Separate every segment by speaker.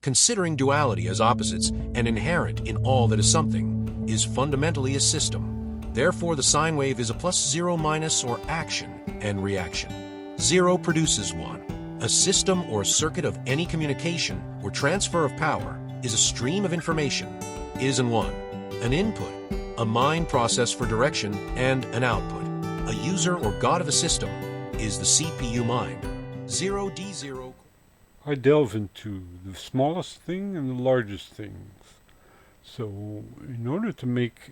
Speaker 1: considering duality as opposites and inherent in all that is something, is fundamentally a system. Therefore, the sine wave is a plus zero minus or action and reaction. Zero produces one. A system or circuit of any communication or transfer of power is a stream of information, is in one, an input, a mind process for direction, and an output. A user or god of a system is the CPU mind. 0D0.
Speaker 2: I delve into the smallest thing and the largest things. So in order to make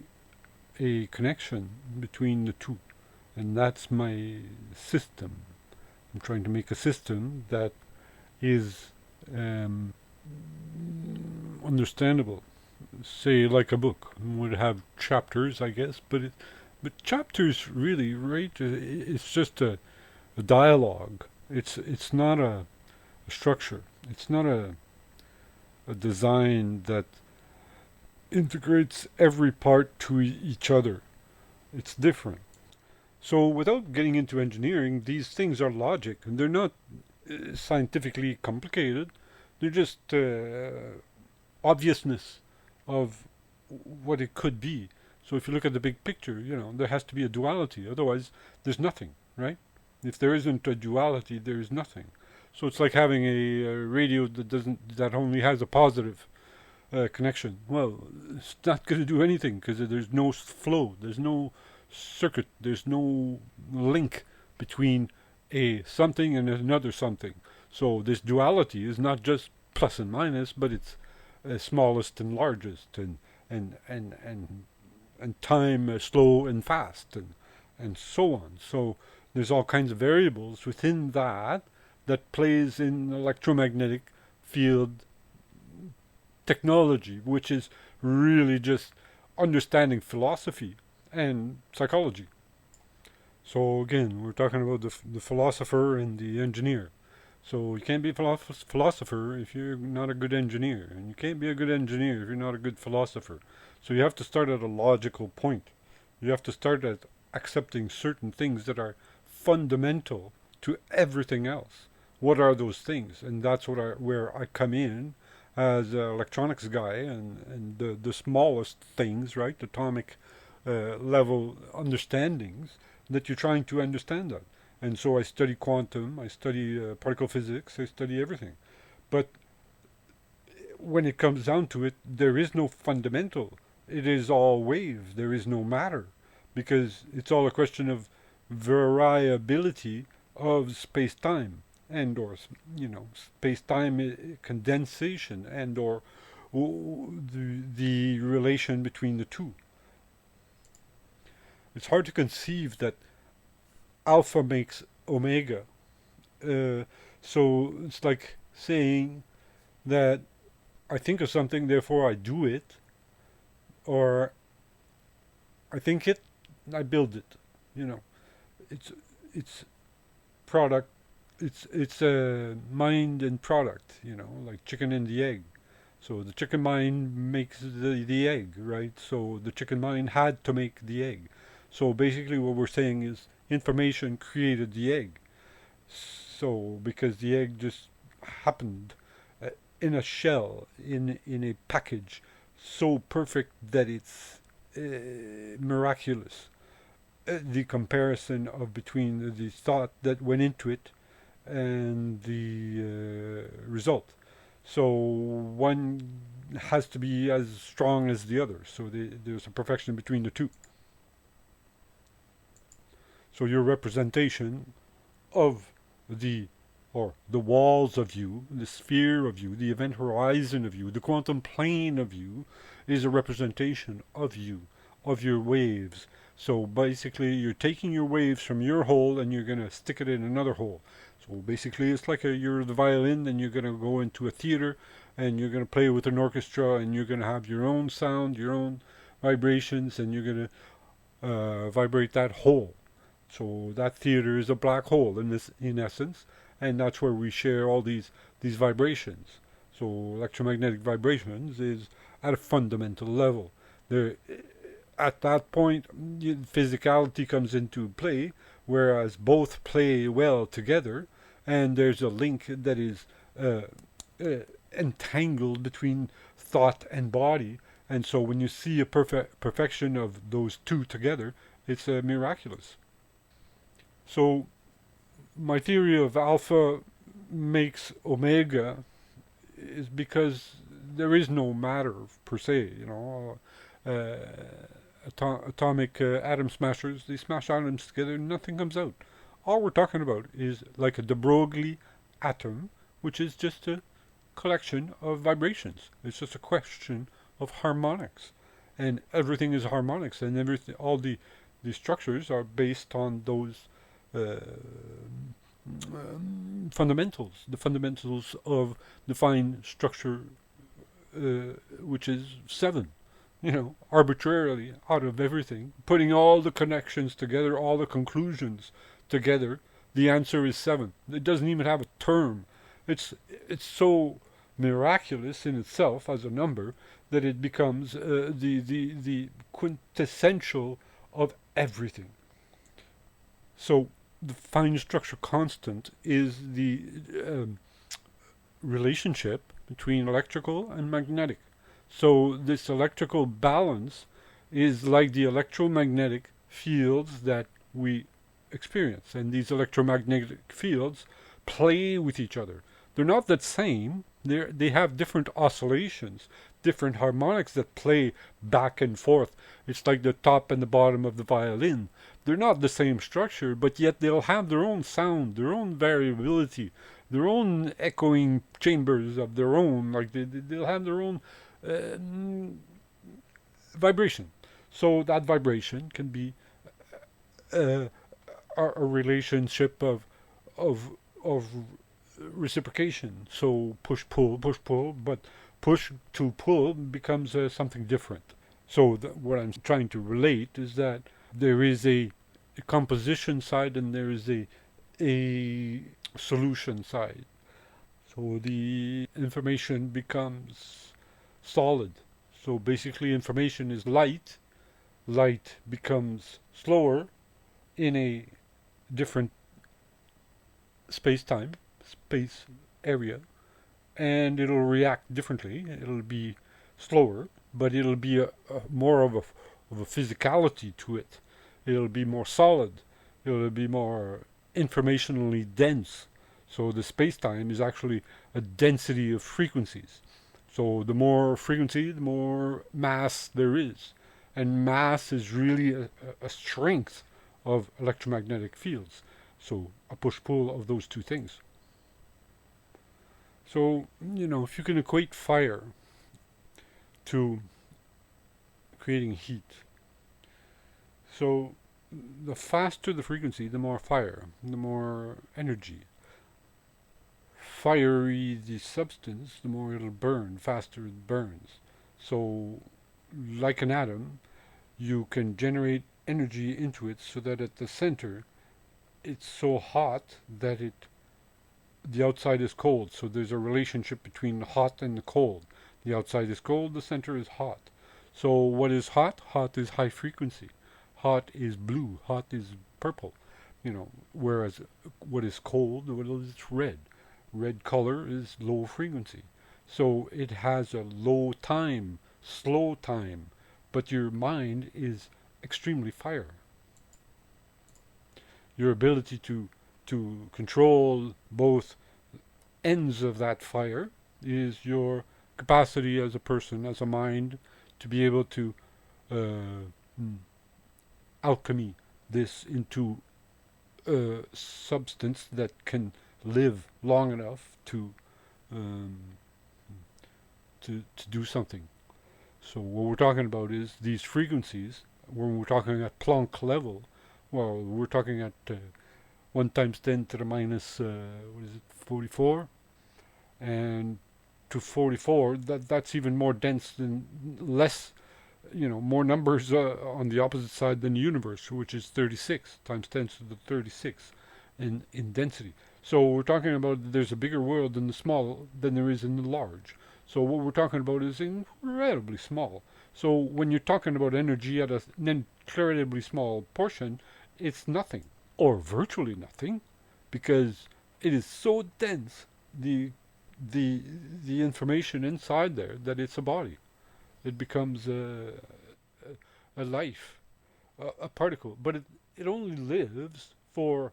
Speaker 2: a connection between the two, and that's my system. I'm trying to make a system that is understandable. Say like a book. It would have chapters, I guess, but chapters really, right? It's just a dialogue. It's not a structure. It's not a design that integrates every part to each other. It's different. So without getting into engineering, these things are logic, and they're not scientifically complicated. They're just obviousness of what it could be. So if you look at the big picture, there has to be a duality. Otherwise, there's nothing, right? If there isn't a duality, there is nothing. So it's like having a radio that only has a positive connection. Well, it's not going to do anything because there's no flow, there's no circuit, there's no link between a something and another something. So this duality is not just plus and minus, but it's smallest and largest, and time slow and fast, and so on. So there's all kinds of variables within that plays in electromagnetic field technology, which is really just understanding philosophy and psychology. So again, we're talking about the philosopher and the engineer. So you can't be a philosopher if you're not a good engineer, and you can't be a good engineer if you're not a good philosopher. So you have to start at a logical point. You have to start at accepting certain things that are fundamental to everything else. What are those things? And that's where I come in as an electronics guy, and the smallest things, right? Atomic level understandings that you're trying to understand that. And so I study quantum, I study particle physics, I study everything. But when it comes down to it, there is no fundamental. It is all wave. There is no matter, because it's all a question of variability of space-time, and or space-time condensation, and or the relation between the two. It's hard to conceive that alpha makes omega. So it's like saying that I think of something, therefore I do it, or I think it, I build it. It's product. It's a mind and product. Like chicken and the egg. So the chicken mind makes the egg, right? So the chicken mind had to make the egg. So basically, what we're saying is information created the egg. So because the egg just happened in a shell, in a package, so perfect that it's miraculous. The comparison of between the thought that went into it and the result. So one has to be as strong as the other. So there's a perfection between the two. So your representation of the walls of you, the sphere of you, the event horizon of you, the quantum plane of you, is a representation of you, of your waves. So basically you're taking your waves from your hole and you're going to stick it in another hole. So basically it's like you're the violin, and you're going to go into a theater and you're going to play with an orchestra, and you're going to have your own sound, your own vibrations, and you're going to vibrate that whole. So that theater is a black hole in essence, and that's where we share all these vibrations. So electromagnetic vibrations is at a fundamental level. At that point, physicality comes into play, whereas both play well together, and there's a link that is entangled between thought and body. And so when you see a perfection of those two together, it's miraculous. So my theory of alpha makes omega is because there is no matter per se, atomic atom smashers, they smash atoms together, nothing comes out. All we're talking about is like a de Broglie atom, which is just a collection of vibrations. It's just a question of harmonics, and everything is harmonics, and everything, all the structures are based on those fundamentals, the fundamentals of the fine structure, which is 7. Arbitrarily out of everything, putting all the connections together, all the conclusions together, the answer is 7. It doesn't even have a term. It's so miraculous in itself as a number that it becomes the quintessential of everything. So the fine structure constant is the relationship between electrical and magnetic. So this electrical balance is like the electromagnetic fields that we experience. And these electromagnetic fields play with each other. They're not the same. They have different oscillations, different harmonics that play back and forth. It's like the top and the bottom of the violin. They're not the same structure, but yet they'll have their own sound, their own variability, their own echoing chambers of their own. Like they'll have their own vibration. So that vibration can be a relationship of reciprocation. So push pull, but push to pull becomes something different. So what I'm trying to relate is that there is a composition side and there is a solution side. So the information becomes solid. So basically information is light. Light becomes slower in a different space area, and it'll react differently. It'll be slower, but it'll be a more of a physicality to it. It'll be more solid. It'll be more informationally dense. So the space-time is actually a density of frequencies. So the more frequency, the more mass there is. And mass is really a strength of electromagnetic fields. So a push-pull of those two things. So, if you can equate fire to creating heat. So the faster the frequency, the more fire, the more energy. Fiery the substance, the more it'll burn, faster it burns. So like an atom, you can generate energy into it so that at the center it's so hot that the outside is cold. So there's a relationship between the hot and the cold. The outside is cold, the center is hot. So what is hot? Hot is high frequency. Hot is blue. Hot is purple. Whereas what is cold, it's red. Red color is low frequency. So it has a low time, slow time, but your mind is extremely fire. Your ability to control both ends of that fire is your capacity as a person, as a mind, to be able to alchemy this into a substance that can live long enough to do something. So what we're talking about is these frequencies. When we're talking at Planck level, well, we're talking at 1 times 10 to the minus 44, and to 44. That's even more dense than less. More numbers on the opposite side than the universe, which is 36 times 10 to the 36 in density. So we're talking about there's a bigger world in the small than there is in the large. So what we're talking about is incredibly small. So when you're talking about energy at an incredibly small portion, it's nothing, or virtually nothing, because it is so dense. The the information inside there that it's a body. It becomes a life, a particle, but it only lives for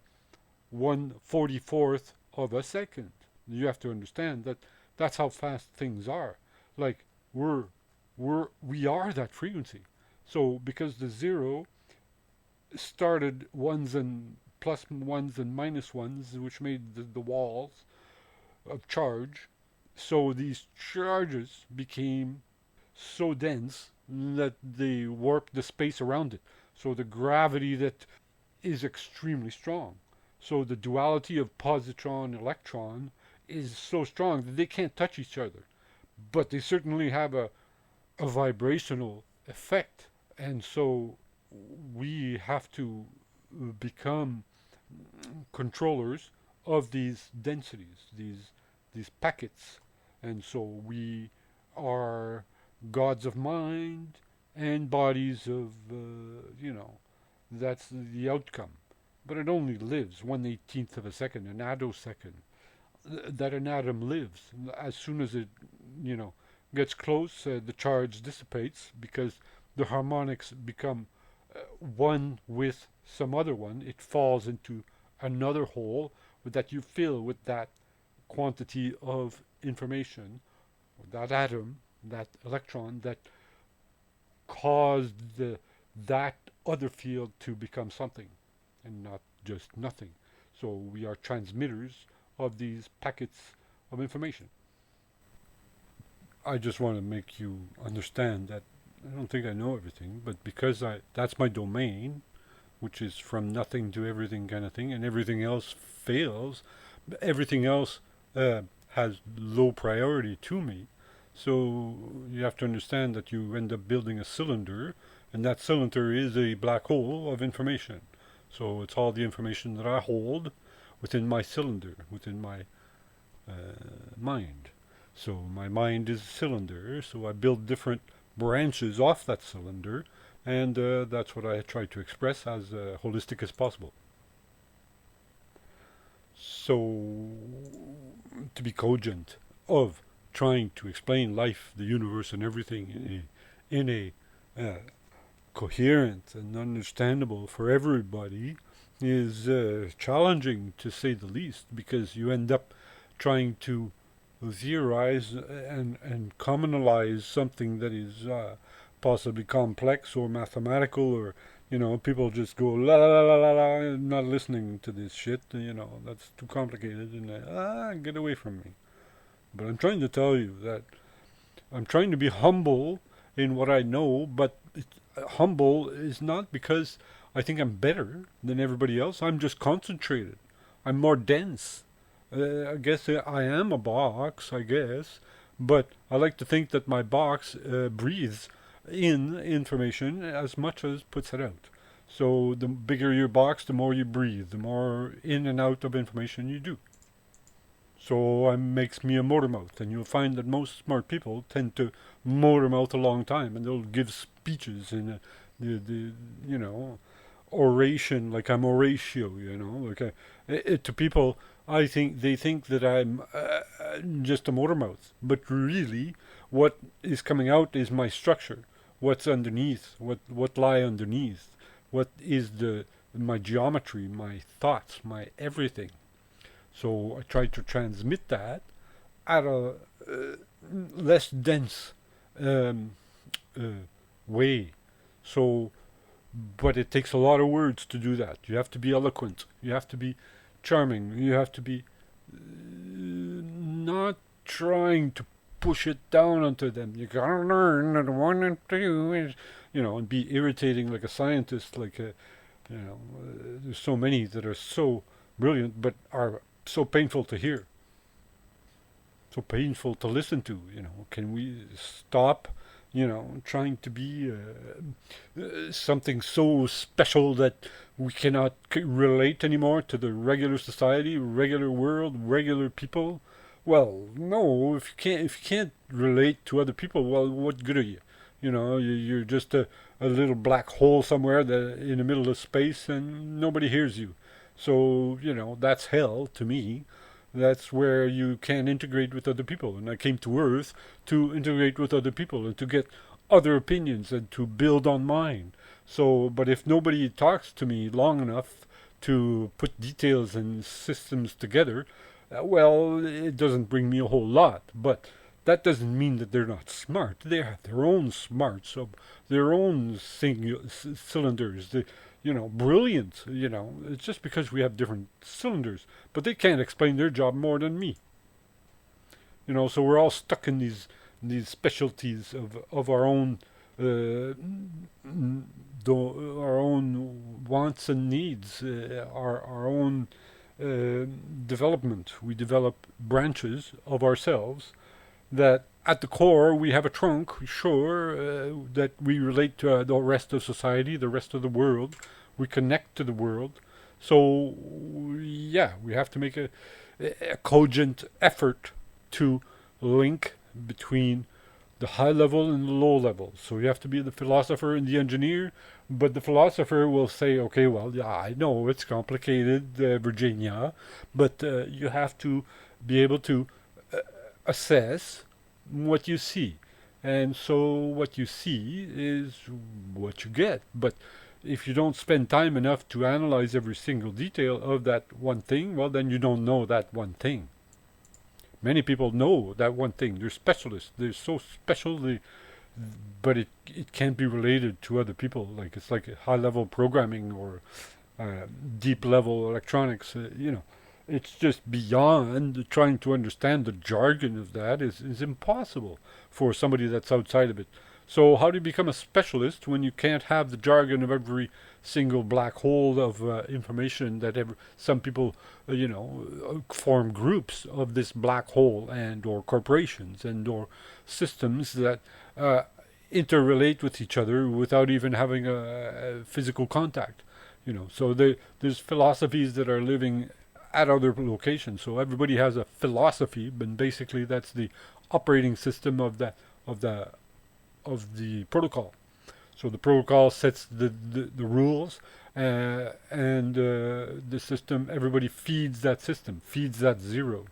Speaker 2: 1/44th of a second. You have to understand that that's how fast things are. Like we are that frequency. So because the zero started ones and plus ones and minus ones, which made the walls of charge, so these charges became so dense that they warped the space around it. So the gravity that is extremely strong. So the duality of positron electron is so strong that they can't touch each other, but they certainly have a vibrational effect. And so we have to become controllers of these densities, these packets. And so we are gods of mind and bodies of, that's the outcome. But it only lives 1/18th of a second, an attosecond. That an atom lives. As soon as it, gets close, the charge dissipates because the harmonics become one with some other one. It falls into another hole that you fill with that quantity of information, that atom, that electron that caused that other field to become something and not just nothing. So we are transmitters of these packets of information. I just want to make you understand that I don't think I know everything, but because that's my domain, which is from nothing to everything kind of thing, and everything else fails, everything else has low priority to me. So you have to understand that you end up building a cylinder, and that cylinder is a black hole of information. So it's all the information that I hold within my cylinder, within my mind. So my mind is a cylinder, so I build different branches off that cylinder, and that's what I try to express as holistic as possible. So to be cogent of trying to explain life, the universe, and everything in a coherent and understandable for everybody is challenging, to say the least, because you end up trying to theorize and commonalize something that is possibly complex or mathematical, or people just go la la la la la, not listening to this shit. That's too complicated, and get away from me. But I'm trying to tell you that I'm trying to be humble in what I know, but humble is not because I think I'm better than everybody else. I'm just concentrated. I'm more dense. I guess I am a box, I guess, but I like to think that my box breathes in information as much as puts it out. So the bigger your box, the more you breathe, the more in and out of information you do. So it makes me a motor mouth, and you'll find that most smart people tend to motor mouth a long time, and they'll give speeches in oration, like I'm Horatio, like to people. I think they think that I'm just a motor mouth, but really, what is coming out is my structure. What's underneath? What lie underneath? What is my geometry, my thoughts, my everything? So I try to transmit that at a less dense way. So, but it takes a lot of words to do that. You have to be eloquent. You have to be charming. You have to be not trying to push it down onto them. You gotta learn that 1 and 2 is, and be irritating like a scientist. Like, there's so many that are so brilliant, but are so painful to hear, so painful to listen to. Can we stop trying to be something so special that we cannot relate anymore to the regular society, regular world, regular people? Well, no. If you can't relate to other people, well, what good are you? You're just a little black hole somewhere in the middle of space, and nobody hears you. So that's hell to me. That's where you can integrate with other people. And I came to Earth to integrate with other people and to get other opinions and to build on mine. So, but if nobody talks to me long enough to put details and systems together, well, it doesn't bring me a whole lot. But that doesn't mean that they're not smart. They have their own smarts of their own cylinders. Brilliant. It's just because we have different cylinders, but they can't explain their job more than me. So we're all stuck in these specialties of our own our own wants and needs, our own development. We develop branches of ourselves that at the core we have a trunk, sure, that we relate to the rest of society, the rest of the world. We connect to the world. So, yeah, we have to make a cogent effort to link between the high level and the low level. So you have to be the philosopher and the engineer, but the philosopher will say, okay, well, yeah, I know it's complicated, Virginia, but you have to be able to assess what you see. And so what you see is what you get. But if you don't spend time enough to analyze every single detail of that one thing, well, then you don't know that one thing. Many people know that one thing. They're specialists. They're so special, but it can't be related to other people. Like it's like high-level programming or deep-level electronics. It's just beyond trying to understand the jargon of that is impossible for somebody that's outside of it. So how do you become a specialist when you can't have the jargon of every single black hole of information that some people, form groups of this black hole and or corporations and or systems that interrelate with each other without even having a physical contact. So there's philosophies that are living at other locations. So everybody has a philosophy, but basically that's the operating system of the protocol. So the protocol sets the rules, and the system, everybody feeds that system, feeds that zero.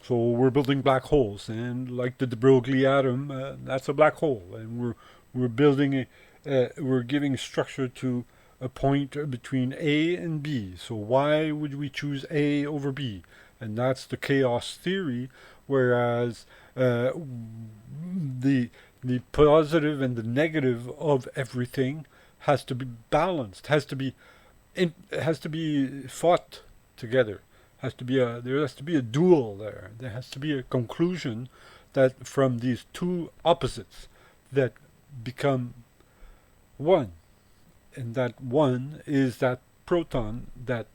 Speaker 2: So we're building black holes, and like the de Broglie atom, that's a black hole, and we're building we're giving structure to a point between A and B. So why would we choose A over B? And that's the chaos theory, whereas the positive and the negative of everything has to be balanced, has to be fought together. There has to be a duel there. There has to be a conclusion that from these two opposites that become one. And that one is that proton that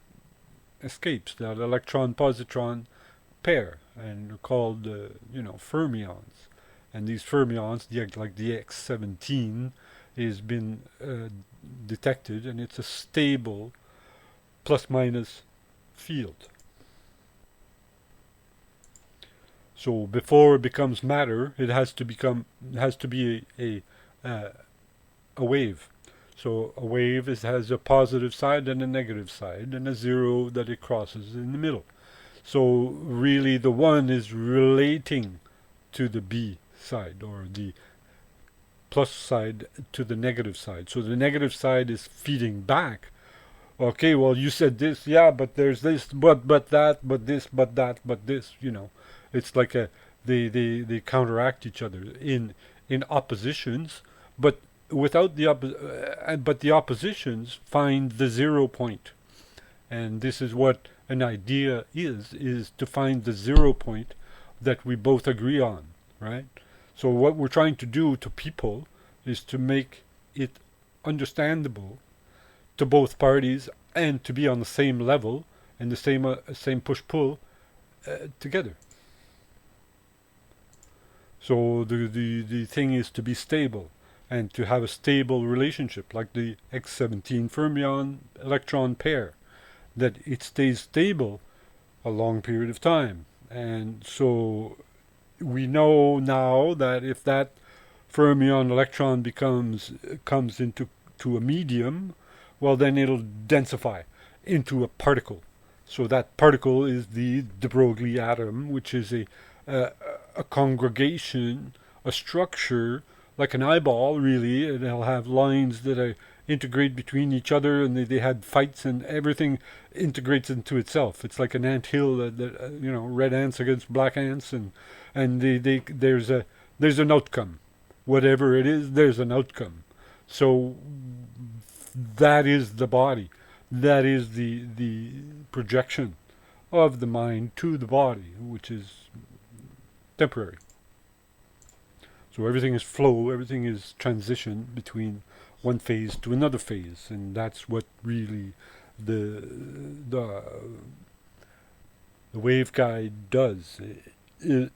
Speaker 2: escapes, that electron-positron pair, and they're called fermions. And these fermions, like the X17, has been detected, and it's a stable plus-minus field. So before it becomes matter, it has to be a wave. So a wave has a positive side and a negative side, and a zero that it crosses in the middle. So really, the one is relating to the B side, or the plus side to the negative side. So the negative side is feeding back. Okay, well, you said this, yeah, but there's this, but that, but this, but that, but this. It's like they counteract each other in oppositions, but without but the oppositions find the 0 point, and this is what an idea is to find the 0 point that we both agree on, right? So what we're trying to do to people is to make it understandable to both parties and to be on the same level and the same push-pull together. So the thing is to be stable and to have a stable relationship, like the X17 fermion electron pair, that it stays stable a long period of time. And so we know now that if that fermion electron comes into a medium, well, then it'll densify into a particle. So that particle is the de Broglie atom, which is a, a congregation, a structure like an eyeball, really. And they'll have lines that are integrate between each other, and they had fights, and everything integrates into itself. It's like an ant hill that red ants against black ants, and there's an outcome. Whatever it is, there's an outcome. So that is the body. That is the projection of the mind to the body, which is temporary. So everything is flow, everything is transition between one phase to another phase, and that's what really the waveguide does. It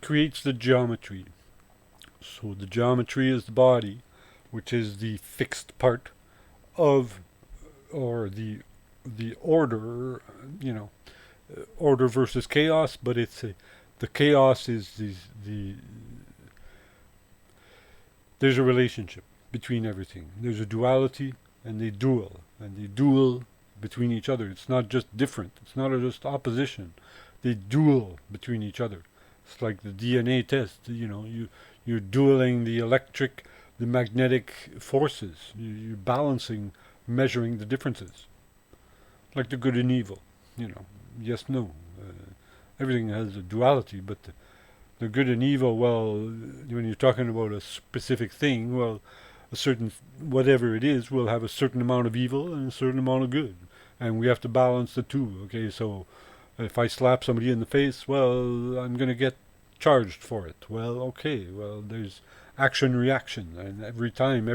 Speaker 2: creates the geometry. So the geometry is the body, which is the fixed part of, or the order, order versus chaos, but the chaos is there's a relationship between everything. There's a duality, and they dual between each other. It's not just different. It's not just opposition. They dual between each other. It's like the DNA test. You're dueling the electric, the magnetic forces. You're balancing, measuring the differences. Like the good and evil. Yes, no. Everything has a duality, but the good and evil, well, when you're talking about a specific thing, well, a certain, whatever it is, will have a certain amount of evil and a certain amount of good. And we have to balance the two, okay? So if I slap somebody in the face, well, I'm going to get charged for it. Well, okay, well, there's action-reaction. And every time,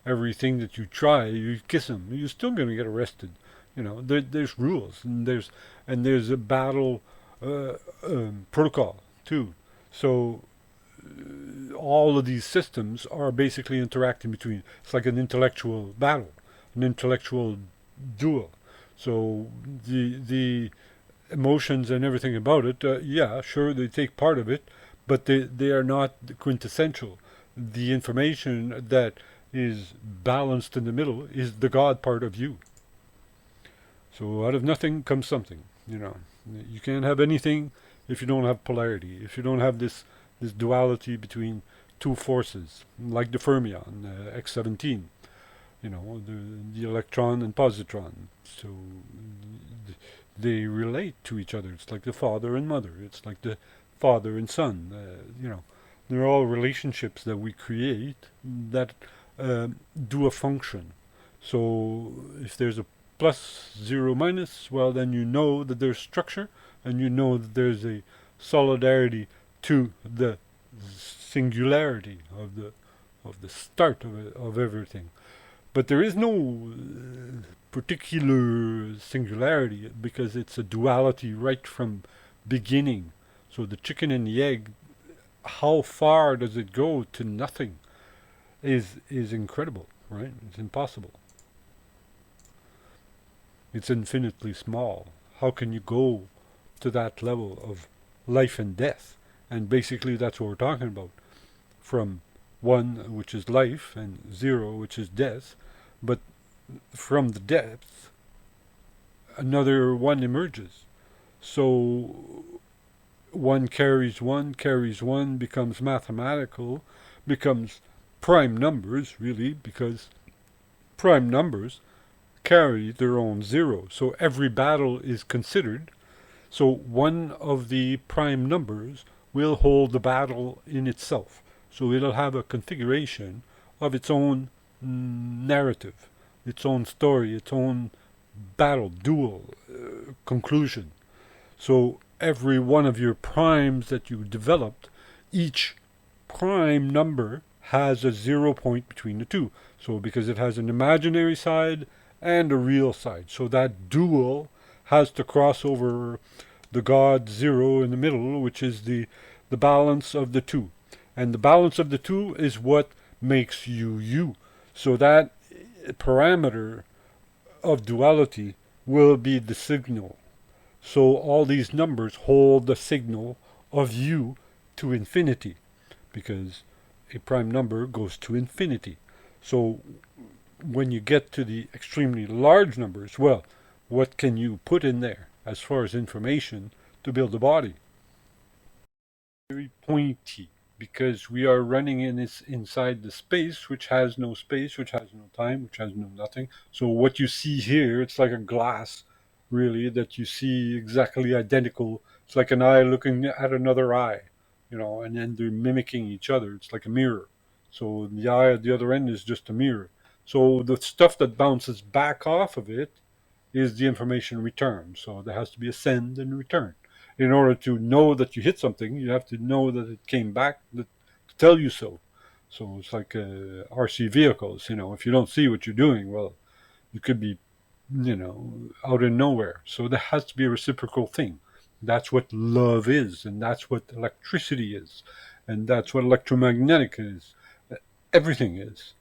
Speaker 2: everything that you try, you kiss them, you're still going to get arrested. There's rules, and there's a battle protocol, too. So all of these systems are basically interacting between. It's like an intellectual battle, an intellectual duel. So the emotions and everything about it, yeah, sure, they take part of it, but they are not quintessential. The information that is balanced in the middle is the God part of you. So out of nothing comes something. You can't have anything if you don't have polarity, if you don't have this duality between two forces, like the fermion, X17, the electron and positron. So they relate to each other. It's like the father and mother. It's like the father and son. They're all relationships that we create that do a function. So if there's a plus, 0, minus, well, then you know that there's structure, and you know that there's a solidarity to the singularity of the start of everything. But there is no particular singularity, because it's a duality right from beginning. So the chicken and the egg, how far does it go to nothing is incredible, right? It's impossible. It's infinitely small. How can you go to that level of life and death? And basically that's what we're talking about. From 1, which is life, and 0, which is death. But from the depth, another 1 emerges. So 1 carries 1, becomes mathematical, becomes prime numbers, really, because prime numbers carry their own 0. So every battle is considered. So one of the prime numbers will hold the battle in itself. So it'll have a configuration of its own narrative, its own story, its own battle, duel, conclusion. So every one of your primes that you developed, each prime number has a 0 point between the two. So because it has an imaginary side and a real side. So that dual has to cross over the God 0 in the middle, which is the balance of the two. And the balance of the two is what makes you you. So that parameter of duality will be the signal. So all these numbers hold the signal of you to infinity, because a prime number goes to infinity. So when you get to the extremely large numbers, well, what can you put in there as far as information to build a body? Very pointy, because we are running in this inside the space which has no space, which has no time, which has no nothing. So what you see here, it's like a glass, really, that you see exactly identical. It's like an eye looking at another eye, and then they're mimicking each other. It's like a mirror. So the eye at the other end is just a mirror. So the stuff that bounces back off of it is the information returned. So there has to be a send and return. In order to know that you hit something, you have to know that it came back to tell you so. So it's like RC vehicles. If you don't see what you're doing, well, you could be, out in nowhere. So there has to be a reciprocal thing. That's what love is, and that's what electricity is, and that's what electromagnetic is. Everything is.